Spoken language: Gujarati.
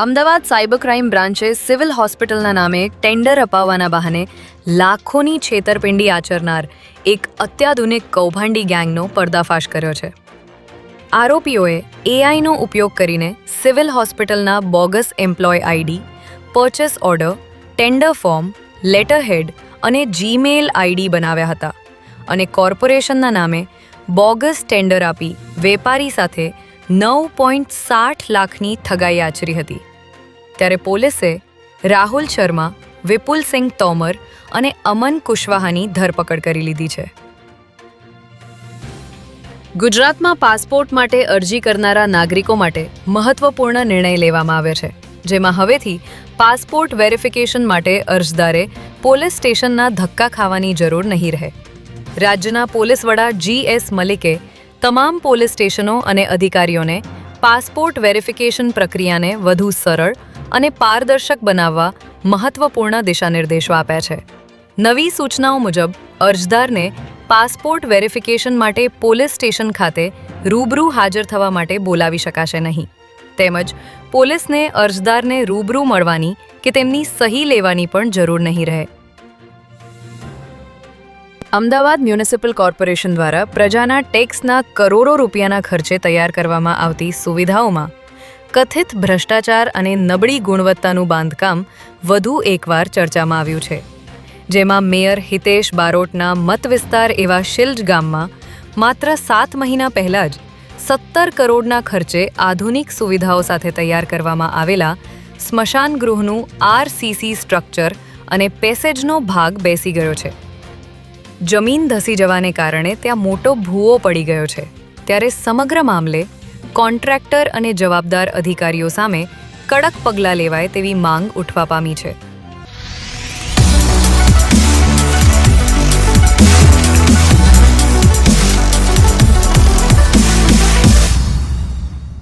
અમદાવાદ સાયબર ક્રાઇમ બ્રાન્ચે સિવિલ હોસ્પિટલના નામે ટેન્ડર અપાવવાના બહાને લાખોની છેતરપિંડી આચરનાર એક અત્યાધુનિક કૌભાંડી ગેંગનો પર્દાફાશ કર્યો છે. આરોપીઓએ એઆઈનો ઉપયોગ કરીને સિવિલ હોસ્પિટલના bogus employ ID, purchase order, tender form, letterhead અને જીમેલ આઈડી બનાવ્યા હતા અને કોર્પોરેશનના નામે બોગસ ટેન્ડર આપી વેપારી સાથે 9.60 લાખની ઠગાઈ આચરી હતી. ત્યારે પોલીસે રાહુલ શર્મા, વિપુલસિંહ તોમર અને અમન કુશવાહાની ધરપકડ કરી લીધી છે. ગુજરાતમાં પાસપોર્ટ માટે અરજી કરનારા નાગરિકો માટે મહત્વપૂર્ણ નિર્ણય લેવામાં આવ્યો છે, જેમાં હવેથી પાસપોર્ટ વેરિફિકેશન માટે અરજદારે પોલીસ સ્ટેશનના ધક્કા ખાવાની જરૂર નહીં રહે. રાજ્યના પોલીસ વડા GS મલિકે તમામ પોલીસ સ્ટેશનો અને અધિકારીઓને પાસપોર્ટ વેરિફિકેશન પ્રક્રિયાને વધુ સરળ અને પારદર્શક બનાવવા મહત્વપૂર્ણ દિશાનિર્દેશો આપ્યા છે. નવી સૂચનાઓ મુજબ અરજદારને પાસપોર્ટ વેરિફિકેશન માટે પોલીસ સ્ટેશન ખાતે રૂબરૂ હાજર થવા માટે બોલાવી શકાશે નહીં, તેમજ પોલીસને અરજદારને રૂબરૂ મળવાની કે તેમની સહી લેવાની પણ જરૂર નહીં રહે. અમદાવાદ મ્યુનિસિપલ કોર્પોરેશન દ્વારા પ્રજાના ટેક્સના કરોડો રૂપિયાના ખર્ચે તૈયાર કરવામાં આવતી સુવિધાઓમાં કથિત ભ્રષ્ટાચાર અને નબળી ગુણવત્તાનું બાંધકામ વધુ એકવાર ચર્ચામાં આવ્યું છે, જેમાં મેયર હિતેશ બારોટના મત વિસ્તાર એવા શિલ્જ ગામમાં માત્ર 7 મહિના પહેલાં જ 17 કરોડના ખર્ચે આધુનિક સુવિધાઓ સાથે તૈયાર કરવામાં આવેલા સ્મશાન ગૃહનું RCC સ્ટ્રક્ચર અને પેસેજનો ભાગ બેસી ગયો છે. જમીન ધસી જવાને કારણે ત્યાં મોટો ભૂવો પડી ગયો છે. ત્યારે સમગ્ર મામલે કોન્ટ્રાક્ટર અને જવાબદાર અધિકારીઓ સામે કડક પગલાં લેવાય તેવી માંગ ઉઠવા પામી છે.